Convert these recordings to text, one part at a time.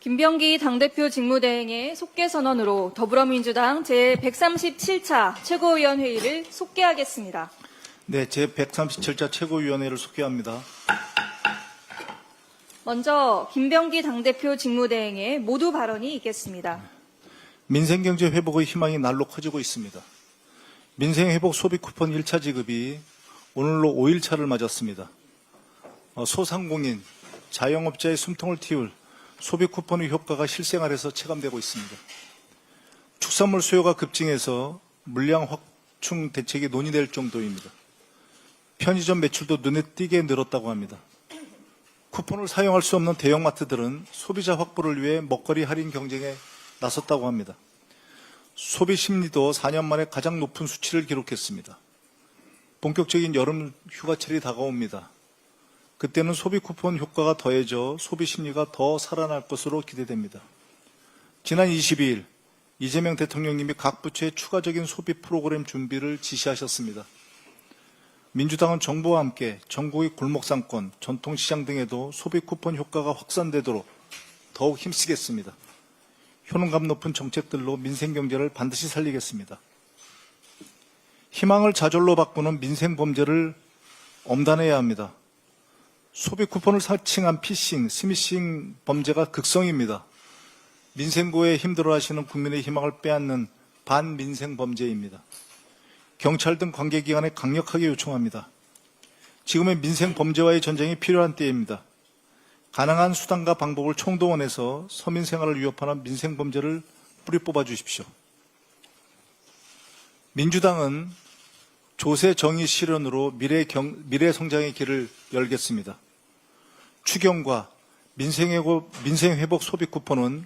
김병기 당대표 직무대행의 속개선언으로 더불어민주당 제137차 최고위원회의를 속개하겠습니다. 네, 제137차 최고위원회를 속개합니다. 먼저 김병기 당대표 직무대행의 모두 발언이 있겠습니다. 민생경제 회복의 희망이 날로 커지고 있습니다. 민생회복 소비 쿠폰 1차 지급이 오늘로 5일차를 맞았습니다. 소상공인, 자영업자의 숨통을 틔울 소비 쿠폰의 효과가 실생활에서 체감되고 있습니다. 축산물 수요가 급증해서 물량 확충 대책이 논의될 정도입니다. 편의점 매출도 눈에 띄게 늘었다고 합니다. 쿠폰을 사용할 수 없는 대형마트들은 소비자 확보를 위해 먹거리 할인 경쟁에 나섰다고 합니다. 소비 심리도 4년 만에 가장 높은 수치를 기록했습니다. 본격적인 여름 휴가철이 다가옵니다. 그때는 소비 쿠폰 효과가 더해져 소비 심리가 더 살아날 것으로 기대됩니다. 지난 22일 이재명 대통령님이 각 부처에 추가적인 소비 프로그램 준비를 지시하셨습니다. 민주당은 정부와 함께 전국의 골목상권, 전통시장 등에도 소비 쿠폰 효과가 확산되도록 더욱 힘쓰겠습니다. 효능감 높은 정책들로 민생경제를 반드시 살리겠습니다. 희망을 좌절로 바꾸는 민생범죄를 엄단해야 합니다. 소비 쿠폰을 사칭한 피싱, 스미싱 범죄가 극성입니다. 민생고에 힘들어하시는 국민의 희망을 빼앗는 반민생 범죄입니다. 경찰 등 관계기관에 강력하게 요청합니다. 지금의 민생 범죄와의 전쟁이 필요한 때입니다. 가능한 수단과 방법을 총동원해서 서민 생활을 위협하는 민생 범죄를 뿌리 뽑아 주십시오. 민주당은 조세 정의 실현으로 미래 성장의 길을 열겠습니다. 추경과 민생회복 소비 쿠폰은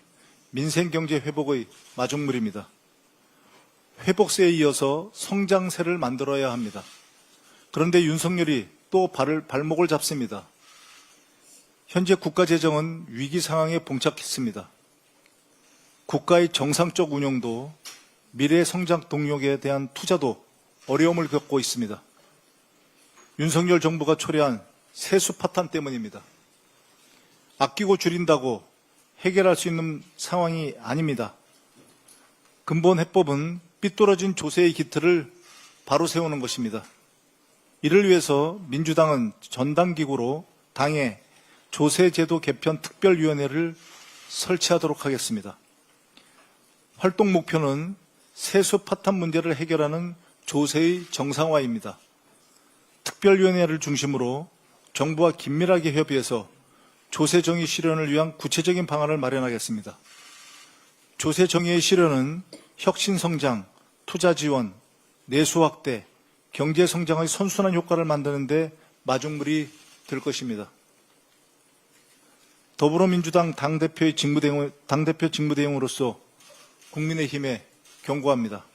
민생경제 회복의 마중물입니다. 회복세에 이어서 성장세를 만들어야 합니다. 그런데 윤석열이 또 발목을 잡습니다. 현재 국가재정은 위기 상황에 봉착했습니다. 국가의 정상적 운영도 미래 성장 동력에 대한 투자도 어려움을 겪고 있습니다. 윤석열 정부가 초래한 세수 파탄 때문입니다. 아끼고 줄인다고 해결할 수 있는 상황이 아닙니다. 근본 해법은 삐뚤어진 조세의 기틀을 바로 세우는 것입니다. 이를 위해서 민주당은 전당기구로 당에 조세제도 개편 특별위원회를 설치하도록 하겠습니다. 활동 목표는 세수 파탄 문제를 해결하는 조세의 정상화입니다. 특별위원회를 중심으로 정부와 긴밀하게 협의해서 조세 정의 실현을 위한 구체적인 방안을 마련하겠습니다. 조세 정의의 실현은 혁신 성장, 투자 지원, 내수 확대, 경제 성장의 선순환 효과를 만드는 데 마중물이 될 것입니다. 더불어민주당 당대표 직무대행으로서 국민의힘에 경고합니다.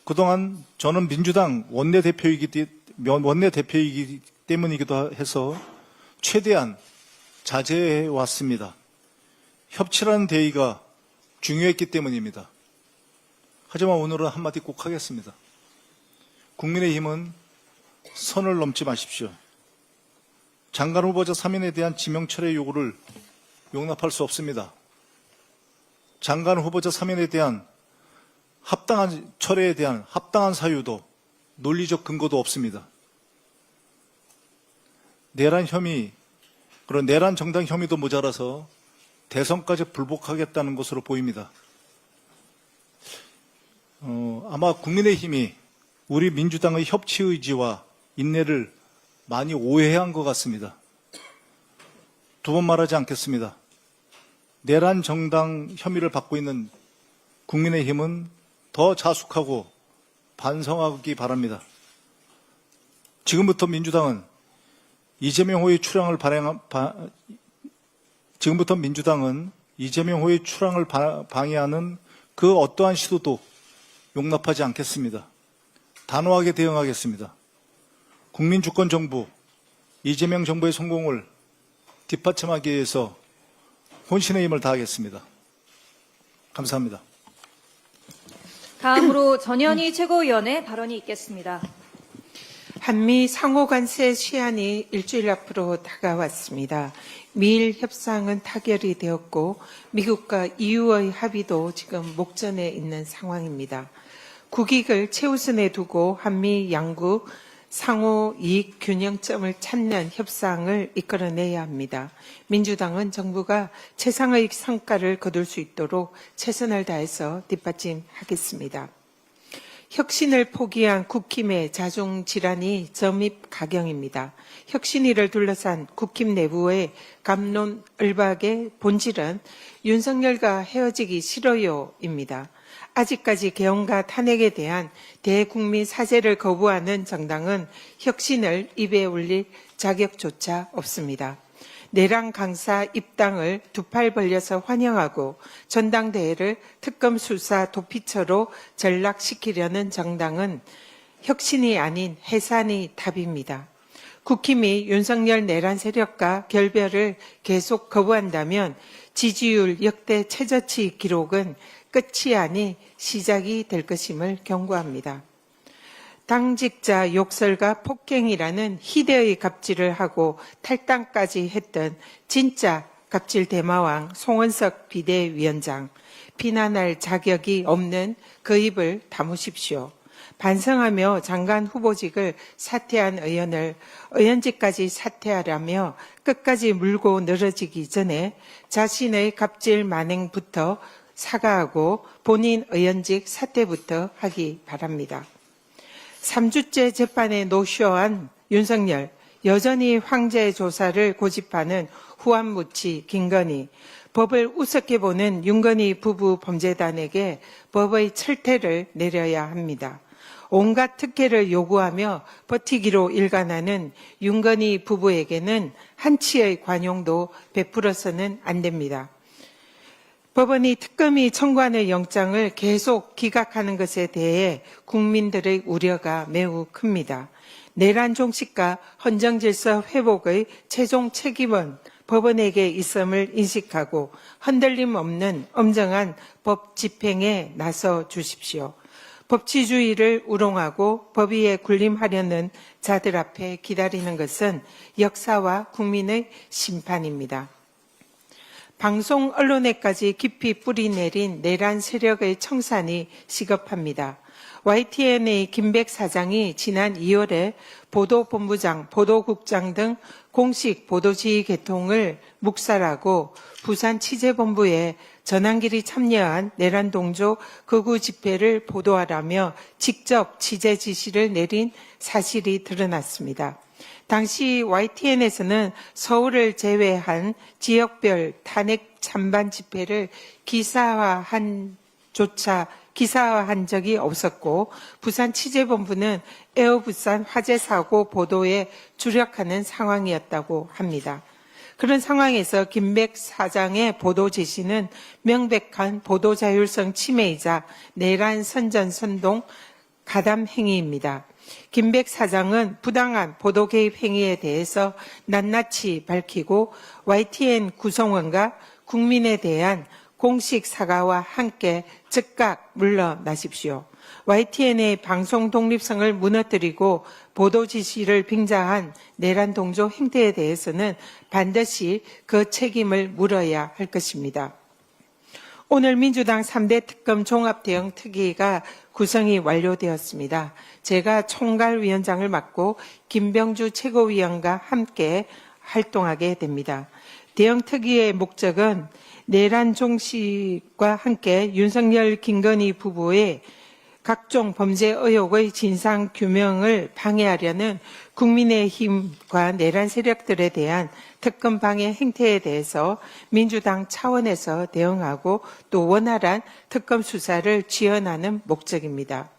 그동안 저는 민주당 원내대표이기 때문이기도 해서 최대한 자제해 왔습니다. 협치라는 대의가 중요했기 때문입니다. 하지만 오늘은 한마디 꼭 하겠습니다. 국민의힘은 선을 넘지 마십시오. 장관 후보자 3인에 대한 지명 철회 요구를 용납할 수 없습니다. 장관 후보자 3인에 대한 합당한 철회에 대한 합당한 사유도 논리적 근거도 없습니다. 내란 혐의, 그런 내란 정당 혐의도 모자라서 대선까지 불복하겠다는 것으로 보입니다. 아마 국민의힘이 우리 민주당의 협치 의지와 인내를 많이 오해한 것 같습니다. 두 번 말하지 않겠습니다. 내란 정당 혐의를 받고 있는 국민의힘은 더 자숙하고 반성하기 바랍니다. 지금부터 민주당은 이재명 후의 출항을 방해하는 그 어떠한 시도도 용납하지 않겠습니다. 단호하게 대응하겠습니다. 국민주권정부, 이재명 정부의 성공을 뒷받침하기 위해서 혼신의 힘을 다하겠습니다. 감사합니다. 다음으로 전현희 최고위원의 발언이 있겠습니다. 한미 상호관세 시한이 일주일 앞으로 다가왔습니다. 미일 협상은 타결이 되었고 미국과 EU의 합의도 지금 목전에 있는 상황입니다. 국익을 최우선에 두고 한미 양국 상호 이익 균형점을 찾는 협상을 이끌어내야 합니다. 민주당은 정부가 최상의 성과를 거둘 수 있도록 최선을 다해서 뒷받침하겠습니다. 혁신을 포기한 국힘의 자중질환이 점입가경입니다. 혁신위를 둘러싼 국힘 내부의 갑론을박의 본질은 윤석열과 헤어지기 싫어요입니다. 아직까지 개헌과 탄핵에 대한 대국민 사죄를 거부하는 정당은 혁신을 입에 올릴 자격조차 없습니다. 내란 강사 입당을 두 팔 벌려서 환영하고 전당대회를 특검 수사 도피처로 전락시키려는 정당은 혁신이 아닌 해산이 답입니다. 국힘이 윤석열 내란 세력과 결별을 계속 거부한다면 지지율 역대 최저치 기록은 끝이 아닌 시작이 될 것임을 경고합니다. 당직자 욕설과 폭행이라는 희대의 갑질을 하고 탈당까지 했던 진짜 갑질 대마왕 송원석 비대위원장, 비난할 자격이 없는 그 입을 다무십시오. 반성하며 장관 후보직을 사퇴한 의원을 의원직까지 사퇴하라며 끝까지 물고 늘어지기 전에 자신의 갑질 만행부터 사과하고 본인 의원직 사퇴부터 하기 바랍니다. 3주째 재판에 노쇼한 윤석열, 여전히 황제 조사를 고집하는 후안무치 김건희, 법을 우습게 보는 윤건희 부부 범죄단에게 법의 철퇴를 내려야 합니다. 온갖 특혜를 요구하며 버티기로 일관하는 윤건희 부부에게는 한치의 관용도 베풀어서는 안 됩니다. 법원이 특검이 청구하는 영장을 계속 기각하는 것에 대해 국민들의 우려가 매우 큽니다. 내란 종식과 헌정질서 회복의 최종 책임은 법원에게 있음을 인식하고 흔들림 없는 엄정한 법 집행에 나서 주십시오. 법치주의를 우롱하고 법위에 군림하려는 자들 앞에 기다리는 것은 역사와 국민의 심판입니다. 방송 언론에까지 깊이 뿌리 내린 내란 세력의 청산이 시급합니다. YTN의 김백 사장이 지난 2월에 보도본부장, 보도국장 등 공식 보도지휘 계통을 묵살하고 부산 취재본부에 전환길이 참여한 내란 동조 극우 집회를 보도하라며 직접 취재 지시를 내린 사실이 드러났습니다. 당시 YTN에서는 서울을 제외한 지역별 탄핵 찬반 집회를 기사화한 적이 없었고 부산 취재본부는 에어부산 화재 사고 보도에 주력하는 상황이었다고 합니다. 그런 상황에서 김백 사장의 보도 지시는 명백한 보도 자율성 침해이자 내란 선전선동 가담 행위입니다. 김백 사장은 부당한 보도 개입 행위에 대해서 낱낱이 밝히고 YTN 구성원과 국민에 대한 공식 사과와 함께 즉각 물러나십시오. YTN의 방송 독립성을 무너뜨리고 보도 지시를 빙자한 내란 동조 행태에 대해서는 반드시 그 책임을 물어야 할 것입니다. 오늘 민주당 3대 특검 종합대응 특위가 구성이 완료되었습니다. 제가 총괄위원장을 맡고 김병주 최고위원과 함께 활동하게 됩니다. 대응 특위의 목적은 내란 종식과 함께 윤석열 김건희 부부의 각종 범죄 의혹의 진상 규명을 방해하려는 국민의힘과 내란 세력들에 대한 특검 방해 행태에 대해서 민주당 차원에서 대응하고 또 원활한 특검 수사를 지원하는 목적입니다.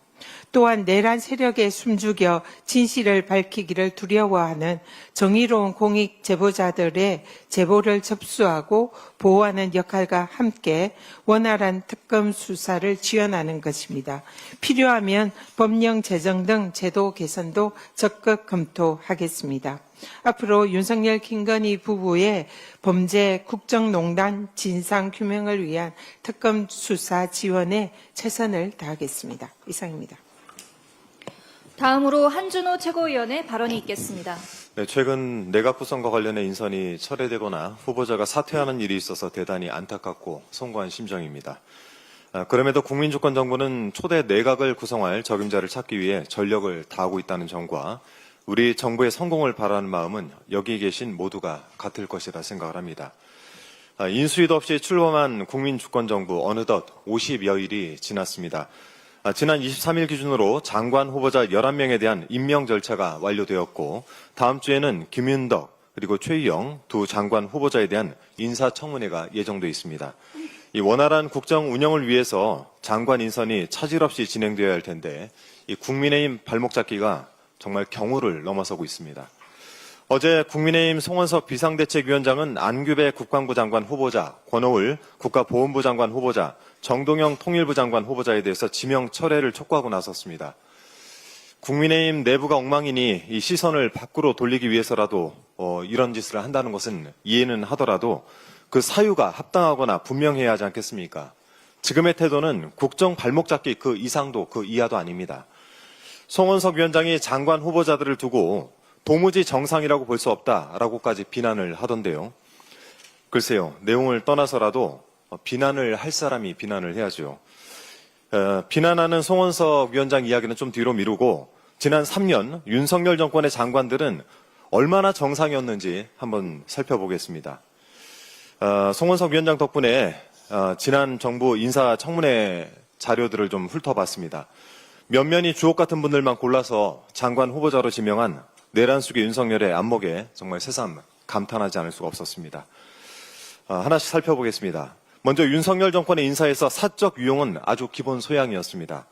또한 내란 세력에 숨죽여 진실을 밝히기를 두려워하는 정의로운 공익 제보자들의 제보를 접수하고 보호하는 역할과 함께 원활한 특검 수사를 지원하는 것입니다. 필요하면 법령 제정 등 제도 개선도 적극 검토하겠습니다. 앞으로 윤석열 김건희 부부의 범죄 국정농단 진상규명을 위한 특검 수사 지원에 최선을 다하겠습니다. 이상입니다. 다음으로 한준호 최고위원의 발언이 있겠습니다. 네, 최근 내각 구성과 관련해 인선이 철회되거나 후보자가 사퇴하는 일이 있어서 대단히 안타깝고 송구한 심정입니다. 그럼에도 국민주권정부는 초대 내각을 구성할 적임자를 찾기 위해 전력을 다하고 있다는 점과 우리 정부의 성공을 바라는 마음은 여기 계신 모두가 같을 것이라 생각을 합니다. 인수위도 없이 출범한 국민주권정부 어느덧 50여일이 지났습니다. 지난 23일 기준으로 장관 후보자 11명에 대한 임명 절차가 완료되었고 다음 주에는 김윤덕 그리고 최희영 두 장관 후보자에 대한 인사청문회가 예정돼 있습니다. 이 원활한 국정 운영을 위해서 장관 인선이 차질 없이 진행되어야 할 텐데 이 국민의힘 발목 잡기가 정말 경우를 넘어서고 있습니다. 어제 국민의힘 송원석 비상대책위원장은 안규배 국방부 장관 후보자, 권오을 국가보훈부 장관 후보자, 정동영 통일부 장관 후보자에 대해서 지명 철회를 촉구하고 나섰습니다. 국민의힘 내부가 엉망이니 이 시선을 밖으로 돌리기 위해서라도 이런 짓을 한다는 것은 이해는 하더라도 그 사유가 합당하거나 분명해야 하지 않겠습니까? 지금의 태도는 국정 발목 잡기 그 이상도 그 이하도 아닙니다. 송원석 위원장이 장관 후보자들을 두고 도무지 정상이라고 볼 수 없다라고까지 비난을 하던데요. 글쎄요, 내용을 떠나서라도 비난을 할 사람이 비난을 해야죠. 비난하는 송원석 위원장 이야기는 좀 뒤로 미루고 지난 3년 윤석열 정권의 장관들은 얼마나 정상이었는지 한번 살펴보겠습니다. 송원석 위원장 덕분에 지난 정부 인사청문회 자료들을 좀 훑어봤습니다. 면면이 주옥 같은 분들만 골라서 장관 후보자로 지명한 내란 속의 윤석열의 안목에 정말 새삼 감탄하지 않을 수가 없었습니다. 하나씩 살펴보겠습니다. 먼저 윤석열 정권의 인사에서 사적 유용은 아주 기본 소양이었습니다.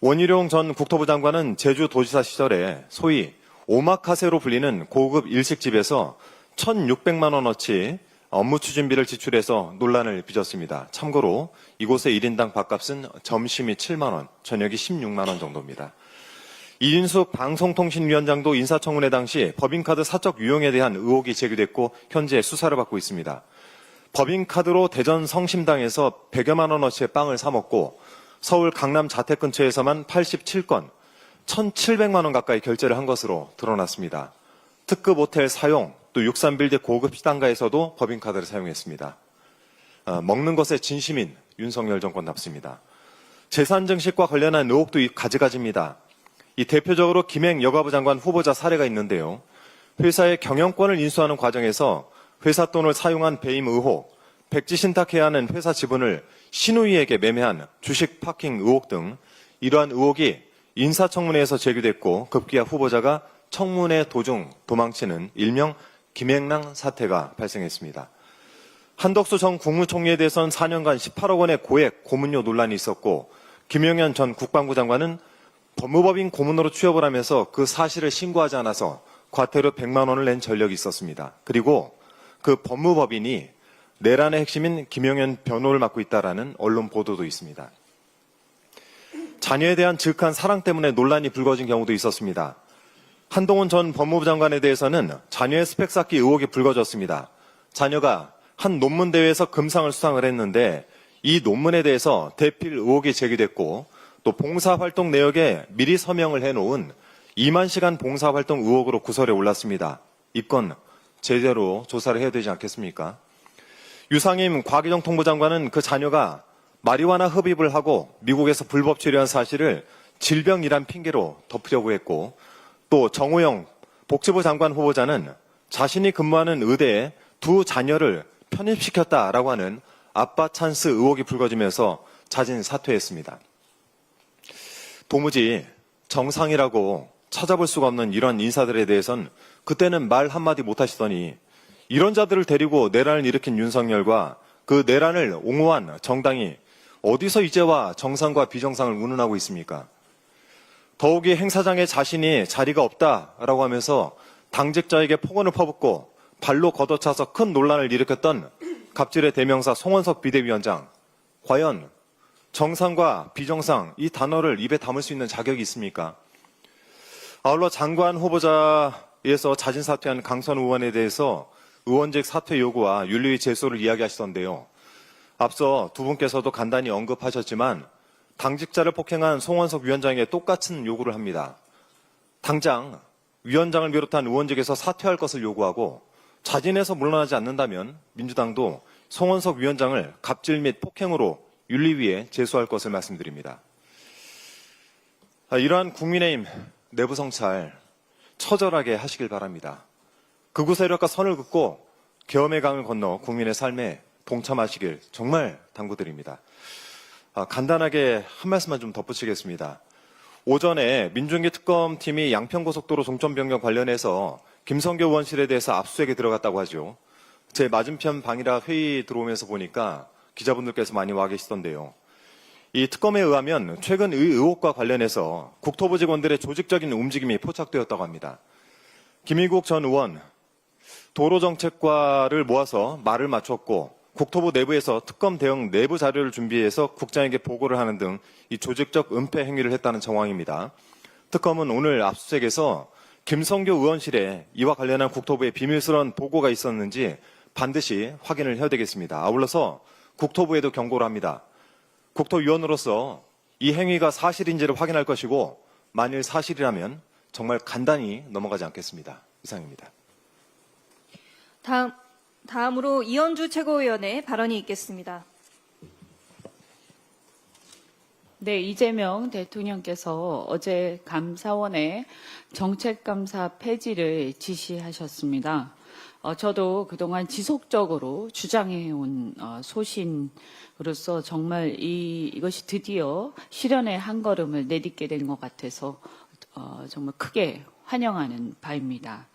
원희룡 전 국토부 장관은 제주도지사 시절에 소위 오마카세로 불리는 고급 일식집에서 1,600만 원어치 업무 추진비를 지출해서 논란을 빚었습니다. 참고로 이곳의 1인당 밥값은 점심이 7만 원, 저녁이 16만 원 정도입니다. 이인숙 방송통신위원장도 인사청문회 당시 법인카드 사적 유용에 대한 의혹이 제기됐고 현재 수사를 받고 있습니다. 법인카드로 대전 성심당에서 100여만 원어치의 빵을 사 먹고 서울 강남 자택 근처에서만 87건, 1,700만 원 가까이 결제를 한 것으로 드러났습니다. 특급 호텔 사용, 또 63빌드 고급 시당가에서도 법인카드를 사용했습니다. 먹는 것에 진심인 윤석열 정권답습니다. 재산 증식과 관련한 의혹도 가지가지입니다. 이 대표적으로 김행 여가부 장관 후보자 사례가 있는데요. 회사의 경영권을 인수하는 과정에서 회사 돈을 사용한 배임 의혹, 백지 신탁해야 하는 회사 지분을 신우이에게 매매한 주식 파킹 의혹 등 이러한 의혹이 인사청문회에서 제기됐고 급기야 후보자가 청문회 도중 도망치는 일명 김행랑 사태가 발생했습니다. 한덕수 전 국무총리에 대해서는 4년간 18억 원의 고액 고문료 논란이 있었고 김용현 전 국방부 장관은 법무법인 고문으로 취업을 하면서 그 사실을 신고하지 않아서 과태료 100만 원을 낸 전력이 있었습니다. 그리고 그 법무법인이 내란의 핵심인 김용현 변호를 맡고 있다라는 언론 보도도 있습니다. 자녀에 대한 즉한 사랑 때문에 논란이 불거진 경우도 있었습니다. 한동훈 전 법무부 장관에 대해서는 자녀의 스펙 쌓기 의혹이 불거졌습니다. 자녀가 한 논문 대회에서 금상을 수상을 했는데 이 논문에 대해서 대필 의혹이 제기됐고 또 봉사활동 내역에 미리 서명을 해놓은 2만 시간 봉사활동 의혹으로 구설에 올랐습니다. 이 건 제대로 조사를 해야 되지 않겠습니까? 유상임 과기정통부 장관은 그 자녀가 마리화나 흡입을 하고 미국에서 불법 치료한 사실을 질병이란 핑계로 덮으려고 했고 또 정호영 복지부 장관 후보자는 자신이 근무하는 의대에 두 자녀를 편입시켰다라고 하는 아빠 찬스 의혹이 불거지면서 자진 사퇴했습니다. 도무지 정상이라고 찾아볼 수가 없는 이런 인사들에 대해선 그때는 말 한마디 못하시더니 이런 자들을 데리고 내란을 일으킨 윤석열과 그 내란을 옹호한 정당이 어디서 이제와 정상과 비정상을 운운하고 있습니까? 더욱이 행사장에 자신이 자리가 없다라고 하면서 당직자에게 폭언을 퍼붓고 발로 걷어차서 큰 논란을 일으켰던 갑질의 대명사 송원석 비대위원장, 과연 정상과 비정상 이 단어를 입에 담을 수 있는 자격이 있습니까? 아울러 장관 후보자에서 자진 사퇴한 강선 의원에 대해서 의원직 사퇴 요구와 윤리위 제소를 이야기하시던데요. 앞서 두 분께서도 간단히 언급하셨지만 당직자를 폭행한 송원석 위원장에게 똑같은 요구를 합니다. 당장 위원장을 비롯한 의원직에서 사퇴할 것을 요구하고 자진해서 물러나지 않는다면 민주당도 송원석 위원장을 갑질 및 폭행으로 윤리위에 제소할 것을 말씀드립니다. 이러한 국민의힘 내부 성찰 처절하게 하시길 바랍니다. 극우 세력과 선을 긋고 계엄의 강을 건너 국민의 삶에 동참하시길 정말 당부드립니다. 간단하게 한 말씀만 좀 덧붙이겠습니다. 오전에 민중기 특검팀이 양평고속도로 종점 변경 관련해서 김성교 의원실에 대해서 압수수색에 들어갔다고 하죠. 제 맞은편 방이라 회의 들어오면서 보니까 기자분들께서 많이 와 계시던데요. 이 특검에 의하면 최근 이 의혹과 관련해서 국토부 직원들의 조직적인 움직임이 포착되었다고 합니다. 김일국 전 의원 도로정책과를 모아서 말을 맞췄고 국토부 내부에서 특검 대응 내부 자료를 준비해서 국장에게 보고를 하는 등 이 조직적 은폐 행위를 했다는 정황입니다. 특검은 오늘 압수수색에서 김성교 의원실에 이와 관련한 국토부의 비밀스러운 보고가 있었는지 반드시 확인을 해야 되겠습니다. 아울러서 국토부에도 경고를 합니다. 국토위원으로서 이 행위가 사실인지를 확인할 것이고 만일 사실이라면 정말 간단히 넘어가지 않겠습니다. 이상입니다. 다음으로 이현주 최고위원의 발언이 있겠습니다. 네, 이재명 대통령께서 어제 감사원에 정책감사 폐지를 지시하셨습니다. 저도 그동안 지속적으로 주장해온 소신으로서 정말 이것이 드디어 실현의 한 걸음을 내딛게 된 것 같아서 정말 크게 환영하는 바입니다.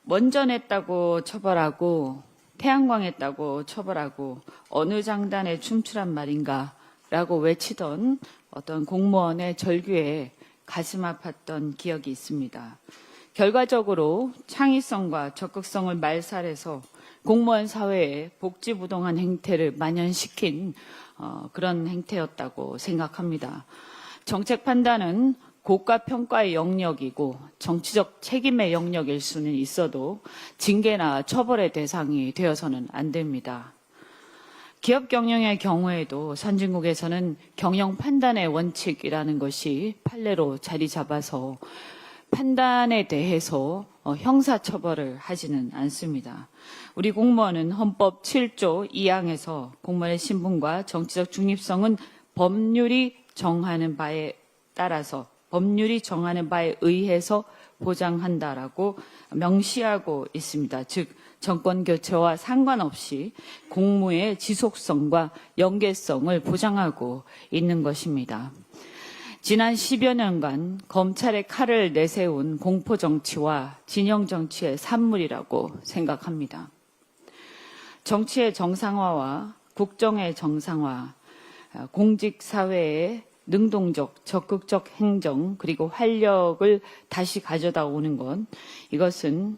먼저 냈다고 처벌하고 태양광했다고 처벌하고 어느 장단에 춤추란 말인가 라고 외치던 어떤 공무원의 절규에 가슴 아팠던 기억이 있습니다. 결과적으로 창의성과 적극성을 말살해서 공무원 사회에 복지부동한 행태를 만연시킨 그런 행태였다고 생각합니다. 정책 판단은 고가 평가의 영역이고 정치적 책임의 영역일 수는 있어도 징계나 처벌의 대상이 되어서는 안 됩니다. 기업 경영의 경우에도 선진국에서는 경영 판단의 원칙이라는 것이 판례로 자리 잡아서 판단에 대해서 형사처벌을 하지는 않습니다. 우리 공무원은 헌법 7조 2항에서 공무원의 신분과 정치적 중립성은 법률이 정하는 바에 따라서 법률이 정하는 바에 의해서 보장한다라고 명시하고 있습니다. 즉 정권 교체와 상관없이 공무의 지속성과 연계성을 보장하고 있는 것입니다. 지난 10여 년간 검찰의 칼을 내세운 공포정치와 진영정치의 산물이라고 생각합니다. 정치의 정상화와 국정의 정상화, 공직사회의 능동적, 적극적 행정 그리고 활력을 다시 가져다 오는 것, 이것은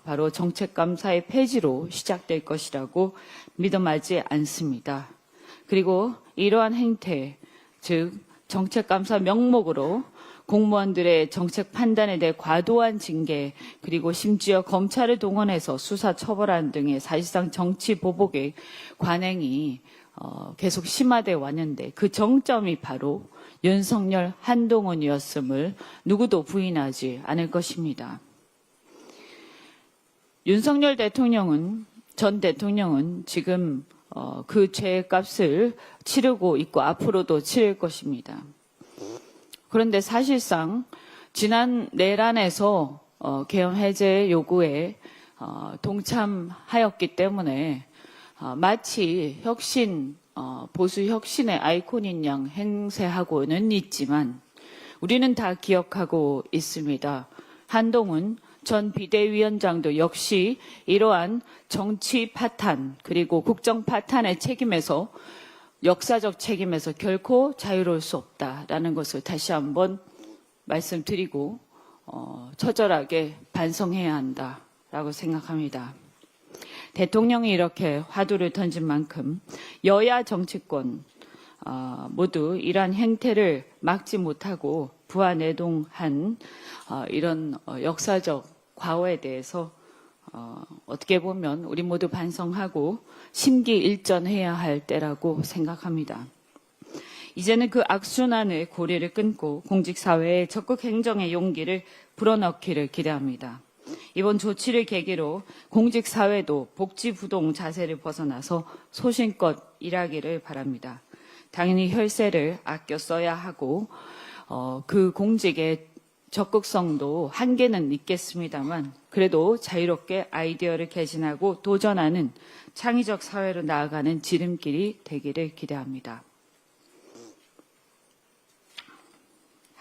바로 정책감사의 폐지로 시작될 것이라고 믿어마지 않습니다. 그리고 이러한 행태, 즉 정책감사 명목으로 공무원들의 정책 판단에 대해 과도한 징계 그리고 심지어 검찰을 동원해서 수사 처벌하는 등의 사실상 정치 보복의 관행이 계속 심화돼 왔는데 그 정점이 바로 윤석열 한동훈이었음을 누구도 부인하지 않을 것입니다. 윤석열 전 대통령은 지금 그 죄값을 치르고 있고 앞으로도 치를 것입니다. 그런데 사실상 지난 내란에서 계엄 해제 요구에 동참하였기 때문에 마치 혁신, 보수 혁신의 아이콘인 양 행세하고는 있지만 우리는 다 기억하고 있습니다. 한동훈 전 비대위원장도 역시 이러한 정치 파탄 그리고 국정 파탄의 책임에서 역사적 책임에서 결코 자유로울 수 없다라는 것을 다시 한번 말씀드리고 처절하게 반성해야 한다라고 생각합니다. 대통령이 이렇게 화두를 던진 만큼 여야 정치권 모두 이러한 행태를 막지 못하고 부안해동한 이런 역사적 과오에 대해서 어떻게 보면 우리 모두 반성하고 심기일전해야 할 때라고 생각합니다. 이제는 그 악순환의 고리를 끊고 공직사회에 적극 행정의 용기를 불어넣기를 기대합니다. 이번 조치를 계기로 공직사회도 복지부동 자세를 벗어나서 소신껏 일하기를 바랍니다. 당연히 혈세를 아껴 써야 하고 그 공직의 적극성도 한계는 있겠습니다만 그래도 자유롭게 아이디어를 개진하고 도전하는 창의적 사회로 나아가는 지름길이 되기를 기대합니다.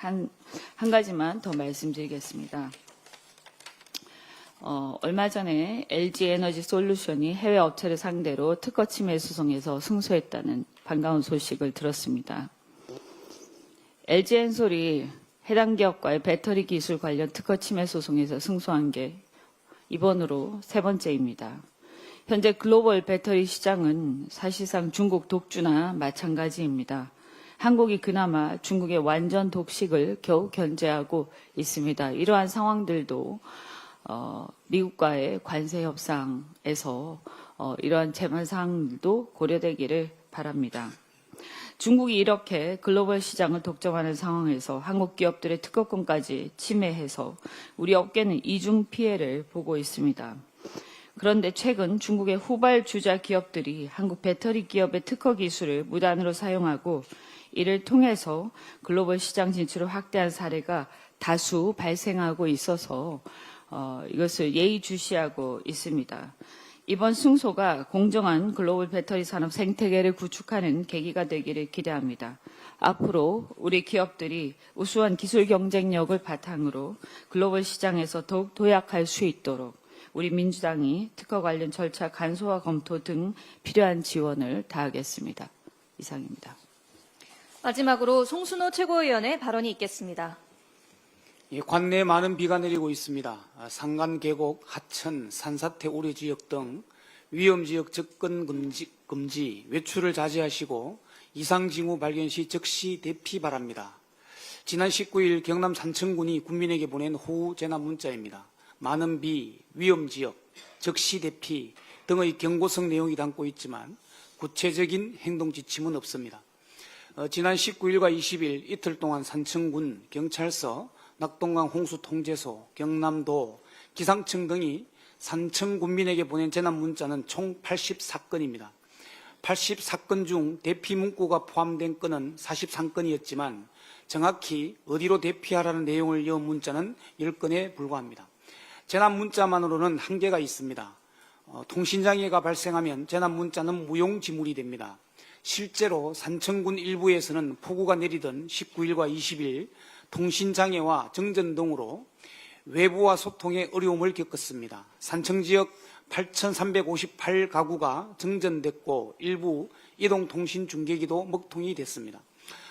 한 가지만 더 말씀드리겠습니다. 얼마 전에 LG에너지솔루션이 해외 업체를 상대로 특허 침해 소송에서 승소했다는 반가운 소식을 들었습니다. LG엔솔이 해당 기업과의 배터리 기술 관련 특허 침해 소송에서 승소한 게 이번으로 3번째입니다. 현재 글로벌 배터리 시장은 사실상 중국 독주나 마찬가지입니다. 한국이 그나마 중국의 완전 독식을 겨우 견제하고 있습니다. 이러한 상황들도 미국과의 관세 협상에서 이러한 재반 사항들도 고려되기를 바랍니다. 중국이 이렇게 글로벌 시장을 독점하는 상황에서 한국 기업들의 특허권까지 침해해서 우리 업계는 이중 피해를 보고 있습니다. 그런데 최근 중국의 후발주자 기업들이 한국 배터리 기업의 특허 기술을 무단으로 사용하고 이를 통해서 글로벌 시장 진출을 확대한 사례가 다수 발생하고 있어서 이것을 예의주시하고 있습니다. 이번 승소가 공정한 글로벌 배터리 산업 생태계를 구축하는 계기가 되기를 기대합니다. 앞으로 우리 기업들이 우수한 기술 경쟁력을 바탕으로 글로벌 시장에서 더욱 도약할 수 있도록 우리 민주당이 특허 관련 절차 간소화 검토 등 필요한 지원을 다하겠습니다. 이상입니다. 마지막으로 송순호 최고위원의 발언이 있겠습니다. 관내에 많은 비가 내리고 있습니다. 산간 계곡, 하천, 산사태 우려 지역 등 위험 지역 접근 금지, 외출을 자제하시고 이상 징후 발견 시 즉시 대피 바랍니다. 지난 19일 경남 산청군이 국민에게 보낸 호우 재난 문자입니다. 많은 비, 위험 지역, 즉시 대피 등의 경고성 내용이 담고 있지만 구체적인 행동 지침은 없습니다. 지난 19일과 20일 이틀 동안 산청군, 경찰서, 낙동강 홍수통제소, 경남도, 기상청 등이 산청 군민에게 보낸 재난 문자는 총 80사건입니다. 80사건 중 대피 문구가 포함된 건은 43건이었지만 정확히 어디로 대피하라는 내용을 여은 문자는 10건에 불과합니다. 재난 문자만으로는 한계가 있습니다. 통신장애가 발생하면 재난 문자는 무용지물이 됩니다. 실제로 산청군 일부에서는 폭우가 내리던 19일과 20일 통신장애와 정전 등으로 외부와 소통에 어려움을 겪었습니다. 산청지역 8,358가구가 정전됐고 일부 이동통신 중계기도 먹통이 됐습니다.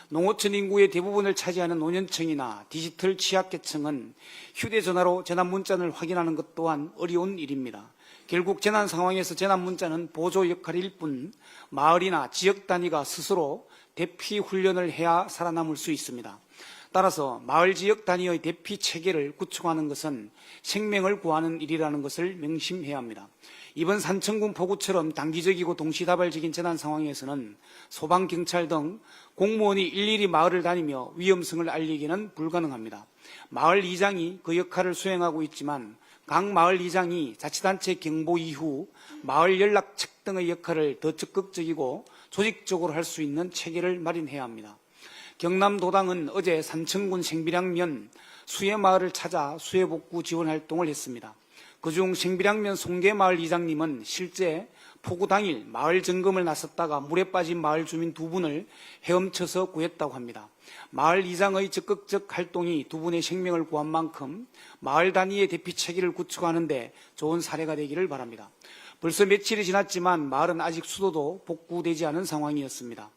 농어촌 인구의 대부분을 차지하는 노년층이나 디지털 취약계층은 휴대전화로 재난문자를 확인하는 것 또한 어려운 일입니다. 결국 재난 상황에서 재난문자는 보조 역할일 뿐 마을이나 지역 단위가 스스로 대피 훈련을 해야 살아남을 수 있습니다. 따라서 마을 지역 단위의 대피 체계를 구축하는 것은 생명을 구하는 일이라는 것을 명심해야 합니다. 이번 산청군 폭우처럼 단기적이고 동시다발적인 재난 상황에서는 소방, 경찰 등 공무원이 일일이 마을을 다니며 위험성을 알리기는 불가능합니다. 마을 이장이 그 역할을 수행하고 있지만 각 마을 이장이 자치단체 경보 이후 마을 연락책 등의 역할을 더 적극적이고 조직적으로 할 수 있는 체계를 마련해야 합니다. 경남도당은 어제 산청군 생비량면 수해마을을 찾아 수해복구 지원 활동을 했습니다. 그중 생비량면 송계마을 이장님은 실제 폭우 당일 마을 점검을 나섰다가 물에 빠진 마을 주민 2분을 헤엄쳐서 구했다고 합니다. 마을 이장의 적극적 활동이 2분의 생명을 구한 만큼 마을 단위의 대피 체계를 구축하는 데 좋은 사례가 되기를 바랍니다. 벌써 며칠이 지났지만 마을은 아직 수도도 복구되지 않은 상황이었습니다.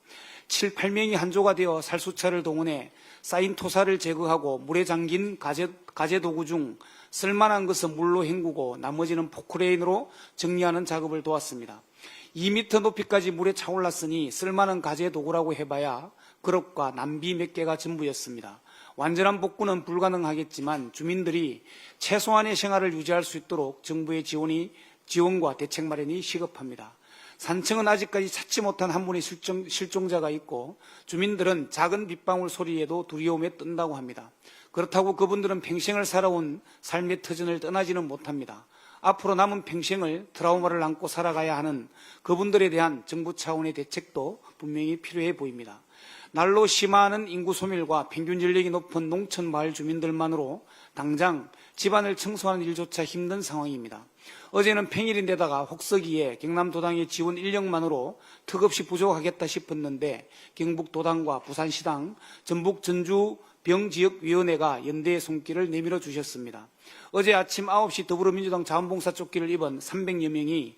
7, 8명이 한조가 되어 살수차를 동원해 쌓인 토사를 제거하고 물에 잠긴 가재 도구 중 쓸만한 것은 물로 헹구고 나머지는 포크레인으로 정리하는 작업을 도왔습니다. 2m 높이까지 물에 차올랐으니 쓸만한 가재 도구라고 해봐야 그릇과 남비 몇 개가 전부였습니다. 완전한 복구는 불가능하겠지만 주민들이 최소한의 생활을 유지할 수 있도록 정부의 지원과 대책 마련이 시급합니다. 산청은 아직까지 찾지 못한 한 분의 실종자가 있고 주민들은 작은 빗방울 소리에도 두려움에 뜬다고 합니다. 그렇다고 그분들은 평생을 살아온 삶의 터전을 떠나지는 못합니다. 앞으로 남은 평생을 트라우마를 안고 살아가야 하는 그분들에 대한 정부 차원의 대책도 분명히 필요해 보입니다. 날로 심화하는 인구 소멸과 평균 전력이 높은 농촌 마을 주민들만으로 당장 집안을 청소하는 일조차 힘든 상황입니다. 어제는 평일인데다가 혹서기에 경남도당의 지원 인력만으로 턱없이 부족하겠다 싶었는데 경북도당과 부산시당, 전북 전주 병지역위원회가 연대의 손길을 내밀어 주셨습니다. 어제 아침 9시 더불어민주당 자원봉사 조끼를 입은 300여 명이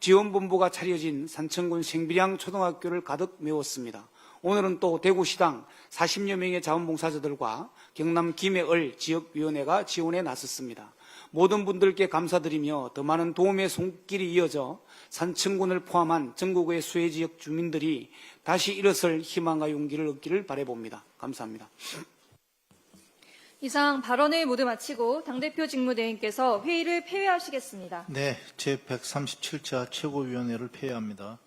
지원본부가 차려진 산청군 생비량 초등학교를 가득 메웠습니다. 오늘은 또 대구시당 40여 명의 자원봉사자들과 경남 김해을 지역위원회가 지원에 나섰습니다. 모든 분들께 감사드리며 더 많은 도움의 손길이 이어져 산청군을 포함한 전국의 수해지역 주민들이 다시 일어설 희망과 용기를 얻기를 바라봅니다. 감사합니다. 이상 발언을 모두 마치고 당대표 직무대행께서 회의를 폐회하시겠습니다. 네, 제137차 최고위원회를 폐회합니다.